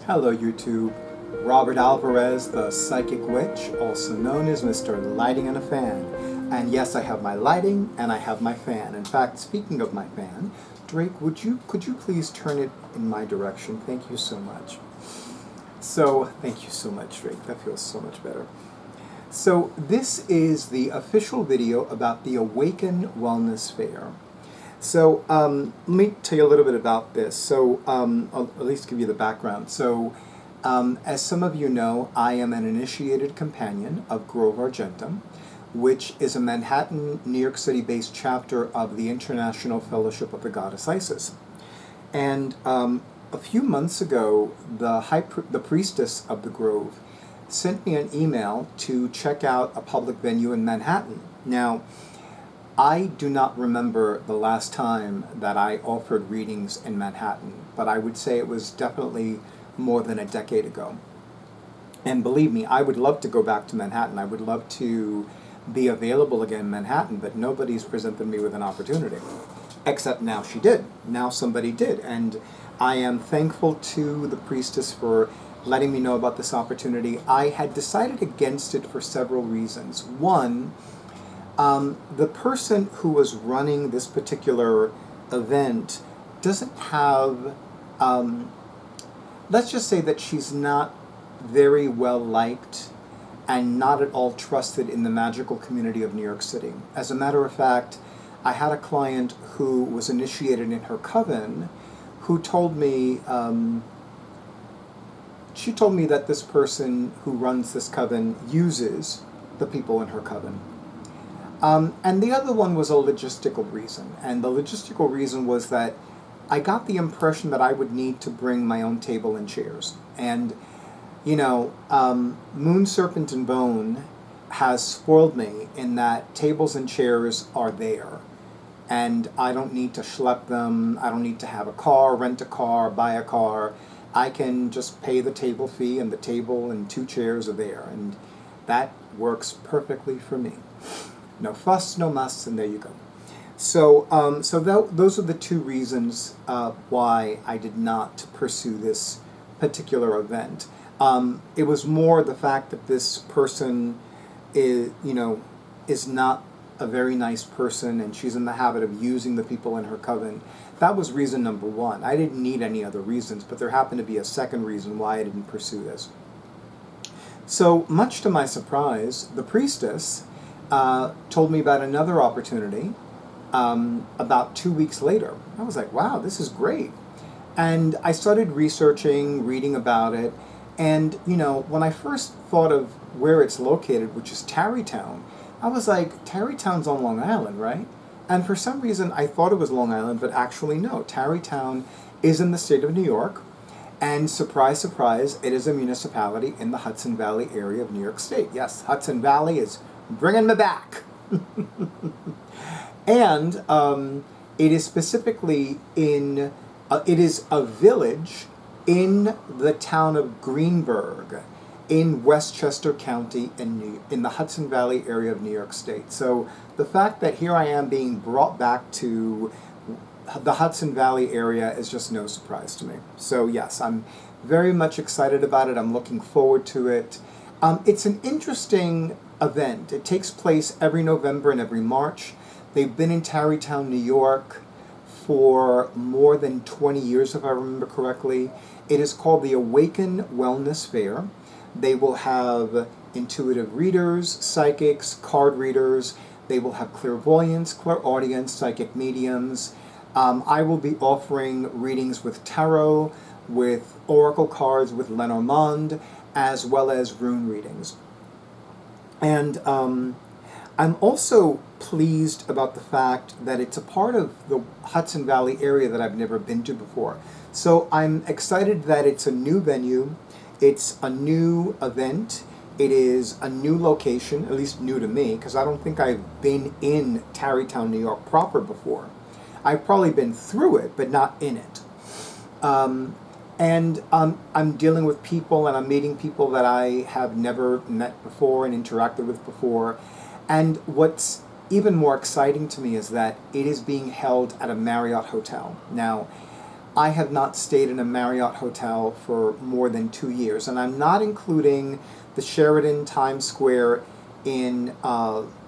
Hello YouTube, Robert Alvarez, the Psychic Witch, also known as Mr. Lighting and a Fan. And yes, I have my lighting and I have my fan. In fact, speaking of my fan, Drake, could you please turn it in my direction? Thank you so much. Thank you so much, Drake. That feels so much better. So this is the official video about the Awaken Wellness Fair. So let me tell you a little bit about this. I'll at least give you the background. As some of you know, I am an initiated companion of Grove Argentum, which is a Manhattan, New York City-based chapter of the International Fellowship of the Goddess Isis. And a few months ago, the Priestess of the Grove sent me an email to check out a public venue in Manhattan. Now, I do not remember the last time that I offered readings in Manhattan, but I would say it was definitely more than a decade ago. And believe me, I would love to go back to Manhattan. I would love to be available again in Manhattan, but nobody's presented me with an opportunity. Except now she did. Now somebody did. And I am thankful to the priestess for letting me know about this opportunity. I had decided against it for several reasons. One, the person who was running this particular event doesn't have, let's just say that she's not very well liked and not at all trusted in the magical community of New York City. As a matter of fact, I had a client who was initiated in her coven who told me, she told me that this person who runs this coven uses the people in her coven. And the other one was a logistical reason. And the logistical reason was that I got the impression that I would need to bring my own table and chairs. And, you know, Moon, Serpent, and Bone has spoiled me in that tables and chairs are there. And I don't need to schlep them. I don't need to have a car, rent a car, buy a car. I can just pay the table fee, and the table and two chairs are there. And that works perfectly for me. No fuss, no muss, and there you go. Those are the two reasons why I did not pursue this particular event. It was more the fact that this person is not a very nice person, and she's in the habit of using the people in her coven. That was reason number one. I didn't need any other reasons, but there happened to be a second reason why I didn't pursue this. So, much to my surprise, the priestess told me about another opportunity about 2 weeks later. I was like, wow, this is great. And I started researching, reading about it. And, you know, when I first thought of where it's located, which is Tarrytown, I was like, Tarrytown's on Long Island, right? And for some reason, I thought it was Long Island, but actually no. Tarrytown is in the state of New York. And surprise, surprise, it is a municipality in the Hudson Valley area of New York State. Yes, Hudson Valley is bringing me back. And it is specifically it is a village in the town of Greenburgh in Westchester County in the Hudson Valley area of New York State. So the fact that here I am being brought back to the Hudson Valley area is just no surprise to me. So yes, I'm very much excited about it. I'm looking forward to it. It's an interesting event. It takes place every November and every March. They've been in Tarrytown, New York for more than 20 years, if I remember correctly. It is called the Awaken Wellness Fair. They will have intuitive readers, psychics, card readers. They will have clairvoyants, clairaudience, psychic mediums. I will be offering readings with tarot, with oracle cards, with Lenormand, as well as rune readings. And I'm also pleased about the fact that it's a part of the Hudson Valley area that I've never been to before. So I'm excited that it's a new venue, it's a new event, it is a new location, at least new to me, because I don't think I've been in Tarrytown, New York proper before. I've probably been through it, but not in it. And I'm dealing with people, and I'm meeting people that I have never met before and interacted with before. And what's even more exciting to me is that it is being held at a Marriott hotel. Now, I have not stayed in a Marriott hotel for more than 2 years, and I'm not including the Sheraton Times Square in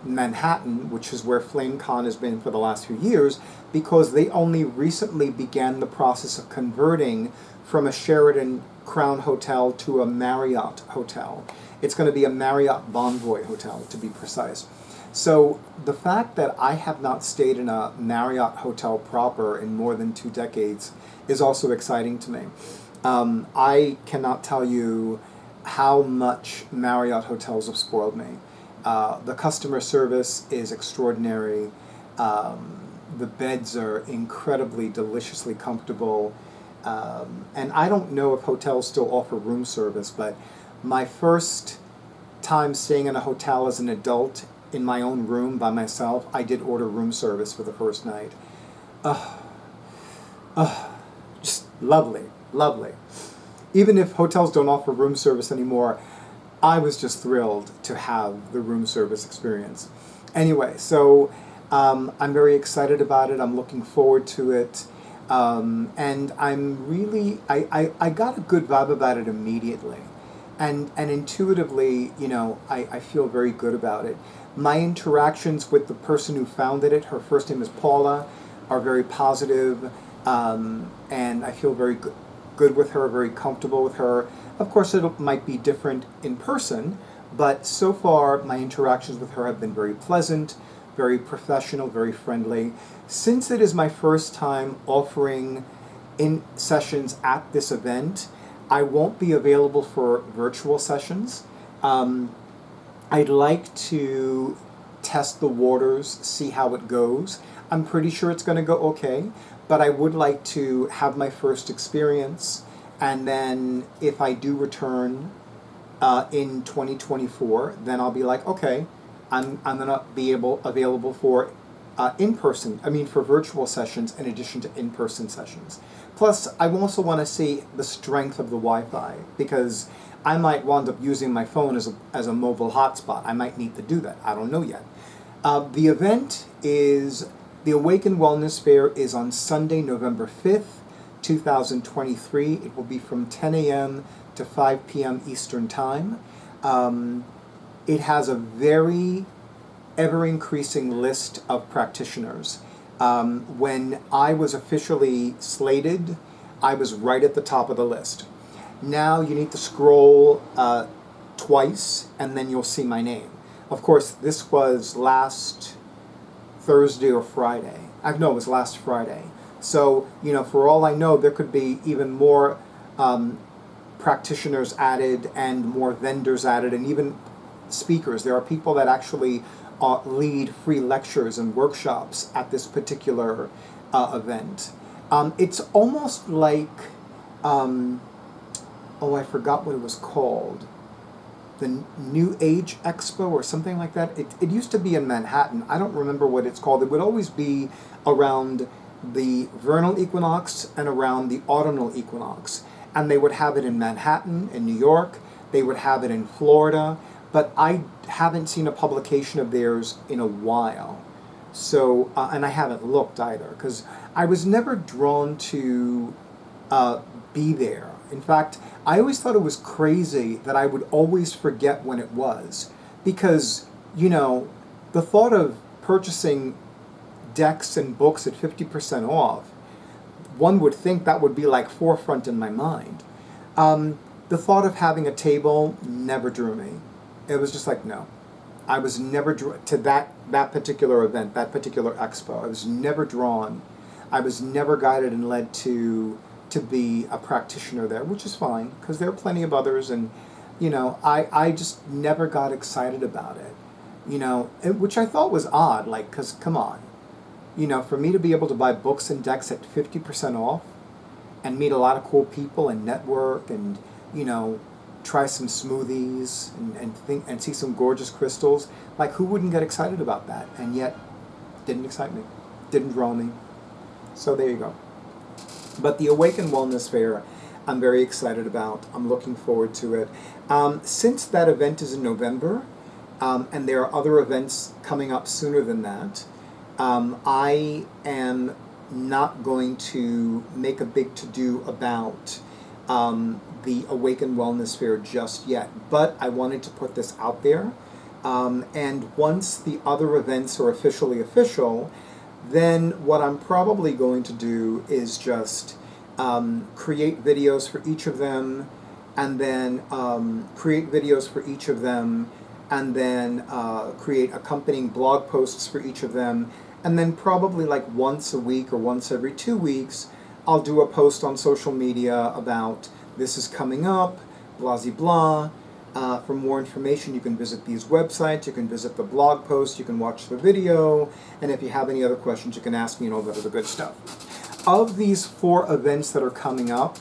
Manhattan, which is where FlameCon has been for the last few years, because they only recently began the process of converting from a Sheraton Crown Hotel to a Marriott hotel. It's going to be a Marriott Bonvoy hotel, to be precise. So the fact that I have not stayed in a Marriott hotel proper in more than 2 decades is also exciting to me. I cannot tell you how much Marriott hotels have spoiled me. The customer service is extraordinary. The beds are incredibly deliciously comfortable. And I don't know if hotels still offer room service, but my first time staying in a hotel as an adult in my own room by myself, I did order room service for the first night. Just lovely, lovely. Even if hotels don't offer room service anymore, I was just thrilled to have the room service experience. Anyway, so I'm very excited about it. I'm looking forward to it. And I'm really, I got a good vibe about it immediately. And intuitively, you know, I feel very good about it. My interactions with the person who founded it, her first name is Paula, are very positive, and I feel very good with her, very comfortable with her. Of course, it might be different in person, but so far my interactions with her have been very pleasant, very professional, very friendly. Since it is my first time offering in sessions at this event, I won't be available for virtual sessions. I'd like to test the waters, see how it goes. I'm pretty sure it's going to go okay, but I would like to have my first experience, and then if I do return in 2024, then I'll be like, okay, I'm going to be available for for virtual sessions in addition to in-person sessions. Plus, I also want to see the strength of the Wi-Fi, because I might wind up using my phone as a mobile hotspot. I might need to do that. I don't know yet. The event is, the Awaken Wellness Fair is on Sunday, November 5th, 2023. It will be from 10 a.m. to 5 p.m. Eastern Time. It has a very ever-increasing list of practitioners. When I was officially slated, I was right at the top of the list. Now you need to scroll twice, and then you'll see my name. Of course, this was last Thursday or Friday. It was last Friday. So, you know, for all I know, there could be even more practitioners added and more vendors added, and even speakers. There are people that actually lead free lectures and workshops at this particular event. It's almost like, I forgot what it was called. The New Age Expo or something like that. It used to be in Manhattan. I don't remember what it's called. It would always be around the vernal equinox and around the autumnal equinox. And they would have it in Manhattan, in New York. They would have it in Florida. But I haven't seen a publication of theirs in a while. So, and I haven't looked either, because I was never drawn to be there. In fact, I always thought it was crazy that I would always forget when it was, because, you know, the thought of purchasing decks and books at 50% off, one would think that would be like forefront in my mind. The thought of having a table never drew me. It was just like, no. I was never drawn to that particular event, that particular expo. I was never drawn. I was never guided and led to be a practitioner there, which is fine, because there are plenty of others, and, you know, I just never got excited about it, you know, which I thought was odd, like, because, come on, you know, for me to be able to buy books and decks at 50% off and meet a lot of cool people and network and, you know, try some smoothies and see some gorgeous crystals, like, who wouldn't get excited about that? And yet, didn't excite me, didn't draw me. So there you go. But the Awaken Wellness Fair, I'm very excited about. I'm looking forward to it. Since that event is in November, and there are other events coming up sooner than that, I am not going to make a big to-do about the Awaken Wellness Fair just yet, but I wanted to put this out there. And once the other events are officially official, then what I'm probably going to do is just create videos for each of them, and then create accompanying blog posts for each of them, and then probably like once a week or once every 2 weeks, I'll do a post on social media about this is coming up, blah, blah. For more information, you can visit these websites, you can visit the blog post, you can watch the video, and if you have any other questions, you can ask me and all that other good stuff. Of these 4 events that are coming up,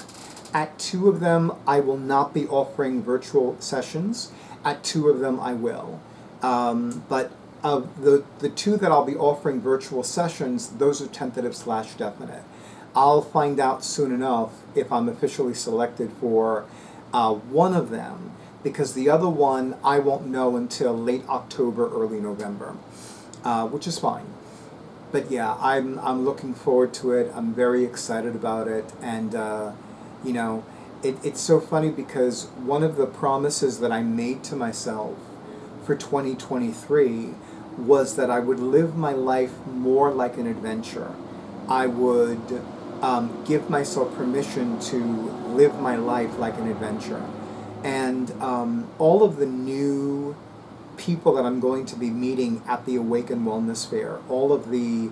at 2 of them, I will not be offering virtual sessions. At 2 of them, I will. But of the 2 that I'll be offering virtual sessions, those are tentative/definite. I'll find out soon enough if I'm officially selected for one of them, because the other one I won't know until late October, early November, which is fine. But yeah, I'm looking forward to it. I'm very excited about it, and you know, it's so funny because one of the promises that I made to myself for 2023 was that I would live my life more like an adventure. I would give myself permission to live my life like an adventure. And all of the new people that I'm going to be meeting at the Awaken Wellness Fair, all of the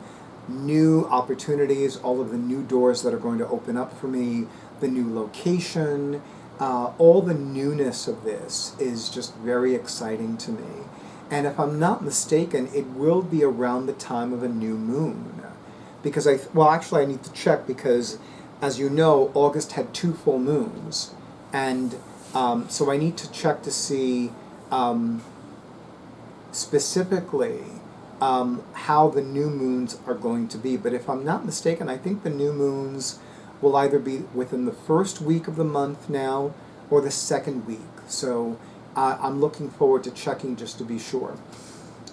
new opportunities, all of the new doors that are going to open up for me, the new location, all the newness of this is just very exciting to me. And if I'm not mistaken, it will be around the time of a new moon. Because actually I need to check, because as you know, August had 2 full moons. And so I need to check to see specifically how the new moons are going to be. But if I'm not mistaken, I think the new moons will either be within the first week of the month now or the second week. So I'm looking forward to checking just to be sure.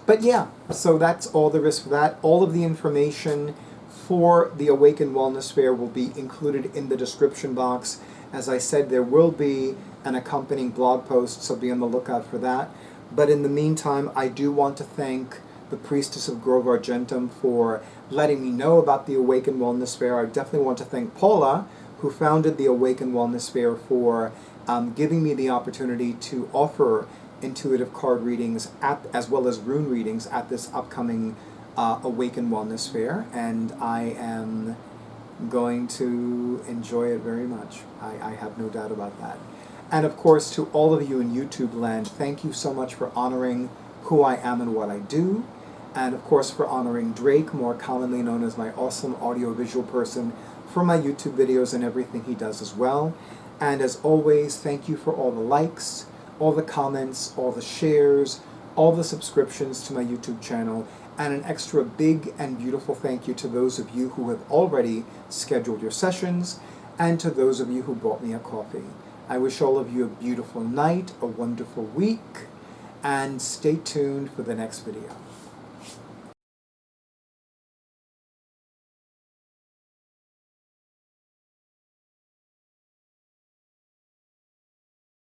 But yeah, so that's all there is for that. All of the information for the Awaken Wellness Fair will be included in the description box. As I said, there will be an accompanying blog post, so be on the lookout for that. But in the meantime, I do want to thank the Priestess of Grove Argentum for letting me know about the Awaken Wellness Fair. I definitely want to thank Paula, who founded the Awaken Wellness Fair, for giving me the opportunity to offer intuitive card readings as well as rune readings at this upcoming Awaken Wellness Fair, and I am going to enjoy it very much. I have no doubt about that. And of course, to all of you in YouTube land, thank you so much for honoring who I am and what I do, and of course for honoring Drake, more commonly known as my awesome audiovisual person, for my YouTube videos and everything he does as well. And as always, thank you for all the likes, all the comments, all the shares, all the subscriptions to my YouTube channel, and an extra big and beautiful thank you to those of you who have already scheduled your sessions, and to those of you who bought me a coffee. I wish all of you a beautiful night, a wonderful week, and stay tuned for the next video.